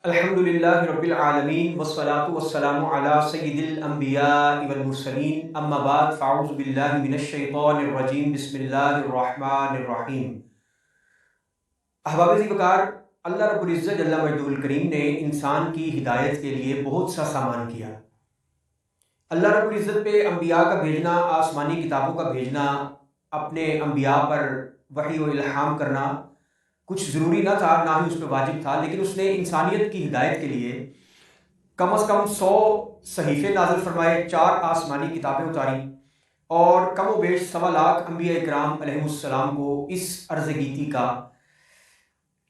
अल्हम्दुलिल्लाहि रब्बिल आलमीन वस्सलातु वस्सलामु अला सय्यिदिल अंबियाइ वल मुरसलीन अम्मा बाद फ़अऊज़ु बिल्लाहि मिनश शैतानिर रजीम बिस्मिल्लाहिर रहमानिर रहीम। अहबाब ज़िक्र, अल्लाह रब्बुल इज़्ज़त जल्ला मजदूल करीम ने इंसान की हिदायत के लिए बहुत सा सामान किया। अल्लाह रब्बुल इज़्ज़त पे अंबिया का भेजना, आसमानी किताबों का भेजना, अपने अंबिया पर वही व इल्हाम करना कुछ ज़रूरी ना था, ना ही उस पर वाजिब था, लेकिन उसने इंसानियत की हिदायत के लिए कम अज़ कम 100 सहीफ़े नाज़िल फरमाए, 4 आसमानी किताबें उतारी और कम व बेश 1.25 लाख अंबिया इकराम अलैहिमुस्सलाम को इस अर्ज़गीती का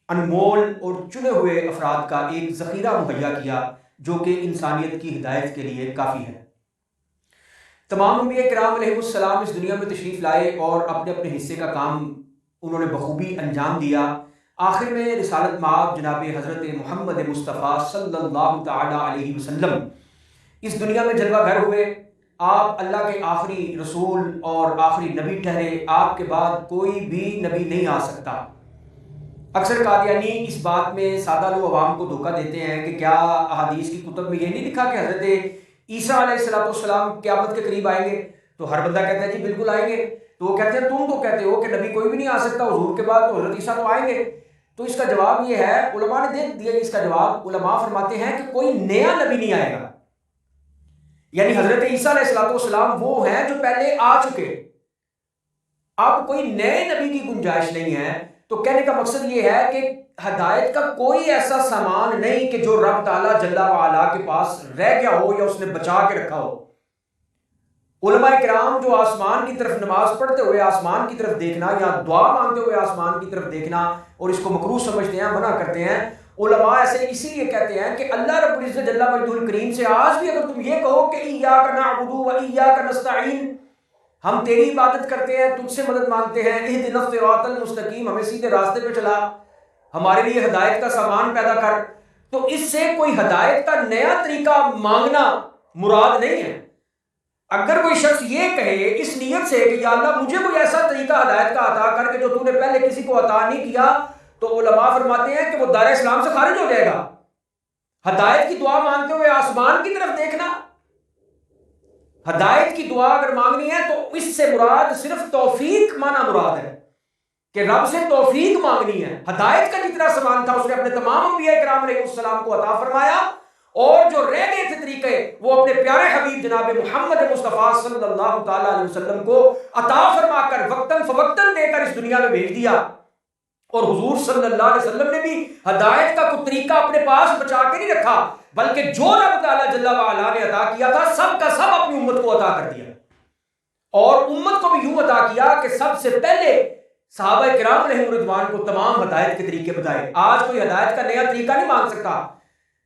अनमोल और चुने हुए अफराद का एक ज़ख़ीरा मुहैया किया, जो कि इंसानियत की हिदायत के लिए काफ़ी है। तमाम अंबिया इकराम अलैहिमुस्सलाम इस दुनिया में तशरीफ़ लाए और अपने अपने हिस्से का काम उन्होंने बखूबी अंजाम दिया। आखिर में रिसालत माब जनाब हज़रत मोहम्मद मुस्तफ़ा सल्लल्लाहु ताला अलैहि वसल्लम इस दुनिया में जलवा घर हुए। आप अल्लाह के आखिरी रसूल और आखिरी नबी ठहरे। आपके बाद कोई भी नबी नहीं आ सकता। अक्सर कादियानी इस बात में सादा लोग अवाम को धोखा देते हैं कि क्या अहादीस की कुतुब में ये नहीं लिखा कि हज़रत ईसा अलैहिस्सलाम क़यामत के करीब आएंगे? तो हर बंदा कहता है जी बिल्कुल आएंगे। तो वो कहते हैं तुम तो कहते हो कि नबी कोई भी नहीं आ सकता, हुजूर के बाद तो हज़रत ईसा तो आएंगे। तो इसका जवाब ये है, उलमा ने दे दिया इसका जवाब। उलमा फरमाते हैं कि कोई नया नबी नहीं आएगा, यानी हज़रत ईसा अलैहिस्सलाम वो हैं जो पहले आ चुके। अब कोई नए नबी की गुंजाइश नहीं है। तो कहने का मकसद ये है कि हदायत का कोई ऐसा सामान नहीं कि जो रब ताला जल्ला वाला के पास रह गया हो या उसने बचा के रखा हो। उलमा इकराम जो आसमान की तरफ नमाज पढ़ते हुए आसमान की तरफ देखना या दुआ मांगते हुए आसमान की तरफ देखना और इसको मकरूह समझते हैं, मना करते हैं, उलमा ऐसे इसीलिए कहते हैं कि अल्लाह रब्बुल इज़्ज़त जल्ला मजदूल करीम से आज भी अगर तुम ये कहो कि इय्याका नअबुदु व इय्याका नस्तईन, हम तेरी इबादत करते हैं, तुझसे मदद मांगते हैं, इहदिनस सिरातल मुस्तकीम, हमें सीधे रास्ते पे चला, हमारे लिए हिदायत का सामान पैदा कर, तो इससे कोई हिदायत का नया तरीका मांगना मुराद नहीं है। अगर कोई शख्स ये कहे इस नियत से कि या अल्लाह मुझे कोई ऐसा तरीका हिदायत का अता करके जो तूने पहले किसी को अता नहीं किया, तो उलमा फरमाते हैं कि वो दायरे इस्लाम से खारिज हो जाएगा। हिदायत की दुआ मांगते हुए आसमान की तरफ देखना, हिदायत की दुआ अगर मांगनी है तो इससे मुराद सिर्फ तौफीक माना मुराद है कि रब से तौफीक मांगनी है। हिदायत का जितना सामान था उसने अपने तमाम अंबिया इकराम अलैहिस्सलाम को अता फरमाया और जो रह गए थे तरीके वो अपने प्यारे हबीब जनाब मोहम्मद मुस्तफ़ा सल्लल्लाहु ताला अलैहि वसल्लम को अता फरमाकर वक्तन फवक्तन देकर इस दुनिया में भेज दिया। और हुजूर सल्लल्लाहु अलैहि वसल्लम ने भी हिदायत का कोई तरीका अपने पास बचा के नहीं रखा, बल्कि जो रब ताला जल्ला वाला ने अता किया था सब का सब अपनी उम्मत को अता कर दिया। और उम्मत को भी यूं अता किया कि सबसे पहले सहाबा किराम अलैहिम रिज़वान को तमाम हिदायत के तरीके बताए। आज कोई हिदायत का नया तरीका नहीं मांग सकता।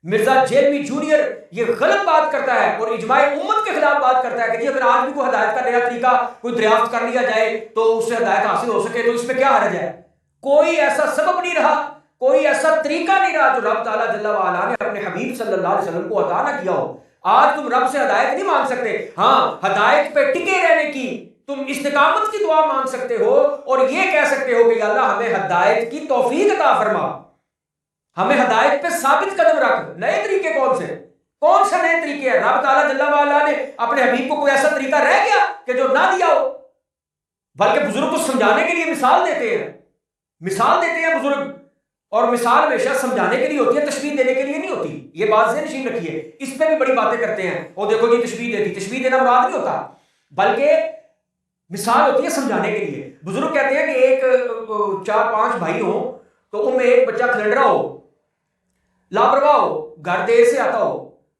मिर्जा जेलवी जूनियर ये गलत बात करता है और इजमाए उम्मत के खिलाफ बात करता है कि अगर आज भी कोई हिदायत का नया तरीका कोई दरियाफ्त कर लिया जाए तो उससे हिदायत हासिल हो सके, तो इसमें क्या हर्ज है? कोई ऐसा सबब नहीं रहा, कोई ऐसा तरीका नहीं रहा जो रब ताला जल्ला वाला ने अपने हबीब सल्लल्लाहु अलैहि वसल्लम को अता ना किया हो। आज तुम रब से हिदायत नहीं मांग सकते। हाँ, हिदायत पे टिके रहने की तुम इस्तिकामत की दुआ मांग सकते हो और ये कह सकते हो कि अल्लाह हमें हिदायत की तौफीक अता फरमा, हमें हिदायत पे साबित कदम रख। नए तरीके कौन से? कौन सा नए तरीके है? रब ताला जल्ला वाला ने अपने हबीब को कोई ऐसा तरीका रह गया कि जो ना दिया हो? बल्कि बुजुर्ग को समझाने के लिए मिसाल देते हैं, मिसाल देते हैं बुजुर्ग, और मिसाल हमेशा समझाने के लिए होती है, तशबीह देने के लिए नहीं होती। ये बात ज़हन नशीन रखिए। इस पे भी बड़ी बातें करते हैं और देखो जी तशबीह देती, तशबीह देना मुराद नहीं होता, बल्कि मिसाल होती है समझाने के लिए। बुजुर्ग कहते हैं कि एक 4-5 भाई हो तो उनमें एक बच्चा खिलंडरा हो, लापरवाह हो, घर देर से आता हो,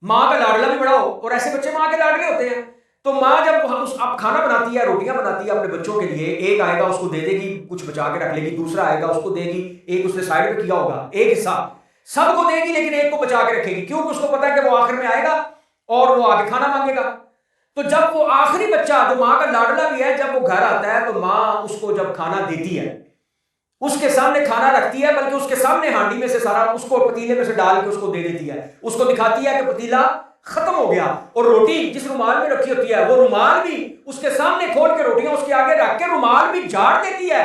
माँ का लाडला भी बड़ा हो, और ऐसे बच्चे माँ के लाडले होते हैं। तो माँ जब अब खाना बनाती है, रोटियां बनाती है अपने बच्चों के लिए, एक आएगा उसको दे देगी, कुछ बचा के रख लेगी, दूसरा आएगा उसको देगी, एक उसने साइड पे किया होगा, एक हिस्सा सबको देगी लेकिन एक को बचा के रखेगी, क्योंकि उसको पता है कि वो आखिर में आएगा और वो आगे खाना मांगेगा। तो जब वो आखिरी बच्चा जो माँ का लाडला भी है, जब वो घर आता है तो माँ उसको जब खाना देती है, उसके सामने खाना रखती है, बल्कि उसके सामने हांडी में से सारा उसको पतीले में से डाल के उसको दे देती है, उसको दिखाती है कि पतीला खत्म हो गया, और रोटी जिस रुमाल में रखी होती है वो रुमाल भी उसके सामने खोल के रोटियां उसके आगे रख के रुमाल भी झाड़ देती है।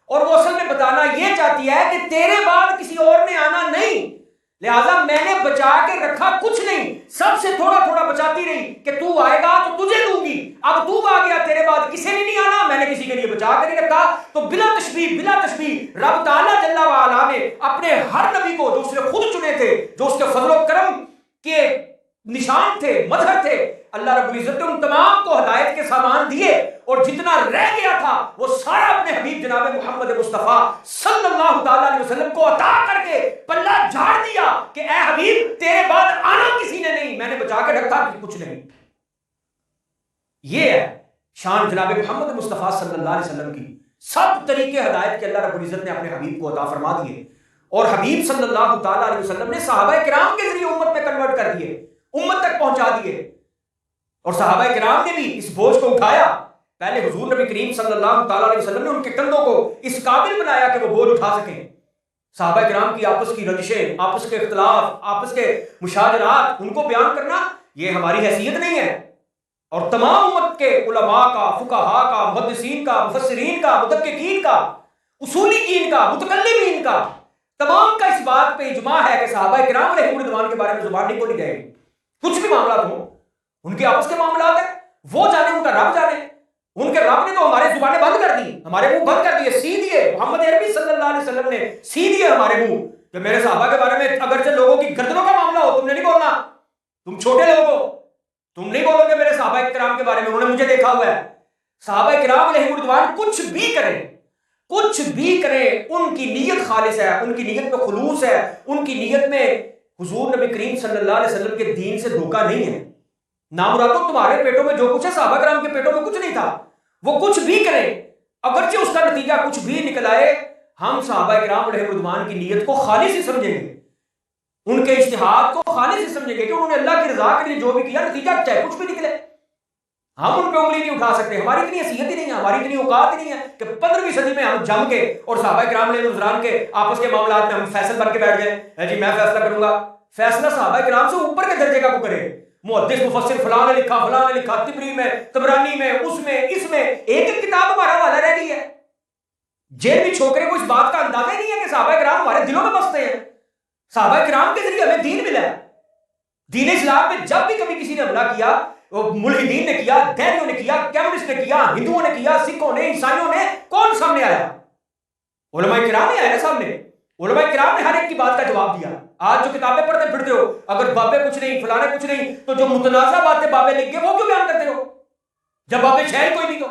और वो असल में बताना ये चाहती है कि तेरे बाद किसी और ने आना नहीं, लिहाजा मैंने बचा के रखा कुछ नहीं, सबसे थोड़ा थोड़ा बचाती रही कि तू आएगा तो तुझे दूंगी। अब तू आ गया, तेरे बाद किसी ने नहीं आना, मैंने किसी के लिए बचा कर नहीं रखा। तो बिला तशबीह रब ताला जल्ला व अला ने अपने हर नबी को जो उसने खुद चुने थे, जो उसके फजल करम के निशान थे, मजहर थे, अल्लाह रब्बुल इज्जत ने उन तमाम को हिदायत के सामान दिए और जितना रह गया था वो सारा अपने हबीब जनाब मोहम्मद मुस्तफ़ा सल्लल्लाहु ताला अलैहि वसल्लम को अता करके पल्ला झाड़ दिया कि ए हबीब तेरे बाद आना किसी ने नहीं, मैंने बचा के रखा कुछ नहीं। ये है शान जनाब मोहम्मद मुस्तफ़ा सल्लल्लाहु अलैहि वसल्लम की। सब तरीके हिदायत के अल्लाह रब्बुल इज्जत ने अपने हबीब को अता फरमा दिए और हबीब सल्लल्लाहु ताला अलैहि वसल्लम ने सहाबा किराम के जरिए उम्मत में कन्वर्ट कर दिए, उम्मत तक पहुंचा दिए। और सहाबा किराम ने भी इस बोझ को उठाया। पहले हुजूर नबी करीम सल्लल्लाहु ताला अलैहि वसल्लम ने उनके कंधों को इस काबिल बनाया कि वो बोझ उठा सकें। सहाबा किराम की आपस की रंजिशें, आपस के इख्तिलाफ, आपस के मुशाजरात, उनको बयान करना ये हमारी हैसियत नहीं है। और तमाम उम्मत के उलमा का, फुकाहा का, मुहद्दिसीन का, मुफस्सिरीन का, मुदक्किकीन का, उसूलीकीन का, मुतकल्लिमीन का, तमाम का इस बात पे इजमा है कि सहाबा किराम अलैहिम रिज़वान के बारे में जुबान नहीं खोली जाएगी। कुछ भी मामला हो, उनके आपस के मामलात है, वो जाने, उनका रब जाने। उनके रब ने तो हमारे जुबानें बंद कर दी, हमारे मुंह बंद कर दिए, सी दिए। मोहम्मद अरबी सल्लल्लाहु अलैहि वसल्लम ने सी दिए हमारे मुंह कि मेरे सहाबा के बारे में अगरचे लोगों की गर्दनों का मामला हो, तुमने नहीं बोलना, तुम छोटे लोग हो, तुम नहीं बोलोगे मेरे सहाबा किराम के बारे में, उन्होंने मुझे देखा हुआ है। सहाबा किराम अलैहिम रिज़वान कुछ भी करें, कुछ भी करें, उनकी नीयत खालिस है, उनकी नीयत में खुलूस है, उनकी नीयत में हुजूर नबी करीम सल्लल्लाहु अलैहि वसल्लम के दीन से धोखा नहीं है। नामुरादो तुम्हारे पेटों में जो कुछ है, सहाबा किराम के पेटों में कुछ नहीं था। वो कुछ भी करें, अगरचे उसका नतीजा कुछ भी निकल आए, हम सहाबा किराम अलैहिम रिज़वान की नीयत को खालिस ही समझेंगे, उनके इज्तिहाद को खालिस ही समझेंगे कि उन्होंने अल्लाह की रजा के लिए जो भी किया, नतीजा चाहे कुछ भी निकले, हम उन पे उंगली नहीं उठा सकते। हमारी इतनी हैसियत ही नहीं है, हमारी इतनी औकात ही नहीं है कि 15वीं सदी में हम जम के और सहाबा किराम अलैहिम रिज़वान के आपस के मामलात में हम फैसल बन के बैठ गए, जी मैं फैसला करूंगा। फैसला सहाबा किराम से ऊपर के दर्जे का को करे। मुहद्दिस मुफस्सिर फलां ने लिखा, फलां ने लिखा, तिबरी में, तबरानी में, उसमें, इसमें, एक एक किताब हमारा हवाला रह गई है। जेल भी छोकरे को इस बात का अंदाजा ही नहीं है कि सहाबा किराम हमारे दिलों में बसते हैं। सहाबा किराम के जरिए हमें दीन मिला है। दीन इस्लाम में जब भी कभी किसी ने हमला किया, वो मुल्हिदीन ने किया, दैनियों ने किया, कम्युनिस्ट ने किया, हिंदुओं ने किया, सिखों ने, ईसाइयों ने, कौन सामने आया? उलमा किराम ही आए ना सामने। उलमा किराम ने हर एक की बात का जवाब दिया। आज जो किताबें पढ़ते फिरते हो, अगर बाबे कुछ नहीं, फलाने कुछ नहीं, तो जो मुतनाज़ा बातें बाबे लिख के वो क्यों बयान करते हो? जब बाबे शहर कोई नहीं तो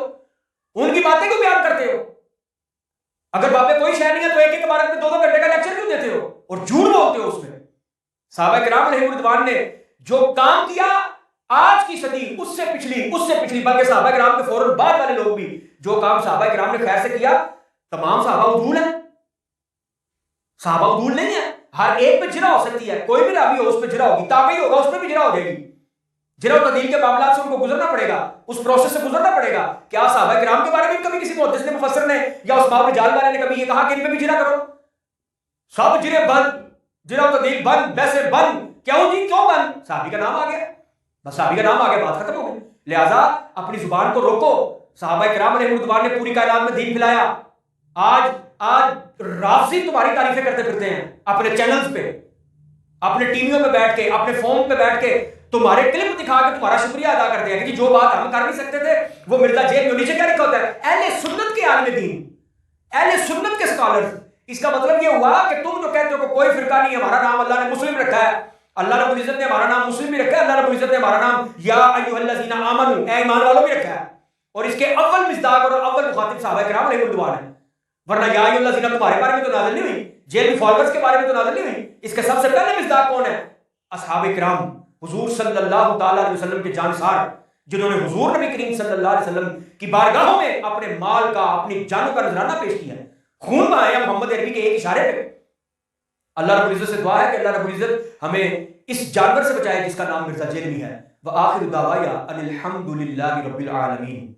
उनकी बातें क्यों बयान करते हो? अगर बाबे कोई शहर नहीं है तो एक एक इबारत में 2-2 घंटे का लेक्चर क्यों देते हो और झूठ बोलते हो उसमें? सहाबा किराम अलैहिम रिज़वान ने जो काम किया, आज की सदी उससे पिछली बल्कि सहाबा किराम के फौरन बाद वाले लोग भी जो काम सहाबा किराम ने खैर से किया, तमाम सहाबा उदूल है। सहाबा उदूल नहीं है, हर एक पे जिरा हो सकती है, कोई भी रावी हो उस पे जिरा होगी, ताबई होगा उस पे भी जिरा हो जाएगी। जिरा तदील के मामला से उनको गुजरना पड़ेगा, उस प्रोसेस से गुजरना पड़ेगा। क्या सहाबा किराम के बारे में कभी किसी मुहद्दिस ने, मुफस्सिर ने या उस्मान रिजाल वाले ने कभी ये कहा कि इन पे भी जिरा करो? सब जिरे बंद, जिरा तदील बंद, वैसे बंद, क्यों जी, क्यों बंद? साहबी का नाम आ गया, बस साहबी का नाम आ गया, बात खत्म हो गई। लिहाजा अपनी जुबान को रोको। सहाबा किराम अलैहिम रिज़वान ने पूरी कायनात में दीन फैलाया। आज राफ़ज़ी तुम्हारी तारीफें करते फिरते हैं अपने चैनल्स पे, अपने टीवियों पे बैठ के, अपने फोन पे बैठ के तुम्हारे क्लिप दिखा के तुम्हारा शुक्रिया अदा करते हैं कि जो बात हम कर नहीं सकते थे वो मिर्जा जेल में। नीचे क्या लिखा होता है? अहले सुन्नत के आलिम दीन, अहले सुन्नत के स्कॉलर्स। इसका मतलब ये हुआ कि तुम जो कहते हो कि कोई फिरका नहीं है, हमारा नाम अल्लाह ने मुस्लिम रखा है, अल्लाह रब्बुल इज्जत ने हमारा नाम मुस्लिम भी रखा है, अल्लाह रब्बुल इज्जत ने हमारा नाम या अय्युहल्लज़ीना आमनू, ए ईमान वालों भी रखा है। और इसके अव्वल मिस्दाक और अव्वल मुखातिब सहाबा किराम अलैहिम रिज़वान है। वरना या अय्युहल्लज़ीना तुम्हारे बारे में तो नाज़िल नहीं हुई, जेल में फॉलोअर्स के बारे में तो नाज़िल नहीं हुई। इसके सबसे पहले मिस्दाक कौन है? असहाबे किराम, हुजूर सल्लल्लाहु ताला अलैहि वसल्लम के जानसार, जिन्होंने हुजूर नबी करीम सल्लल्लाहु अलैहि वसल्लम की बारगाहों में अपने माल का, अपनी जानों का नजराना पेश किया है। खून बहाया मोहम्मद अरबी के एक इशारे पे। अल्लाह रब्बुल इज्जत से दुआ है कि अल्लाह रब्बुल इज्जत हमें इस जानवर से बचाए जिसका नाम मिर्जा जेलवी है। व आखिर दावाया अनिल हम्दुलिल्लाहि रब्बिल आलमीन।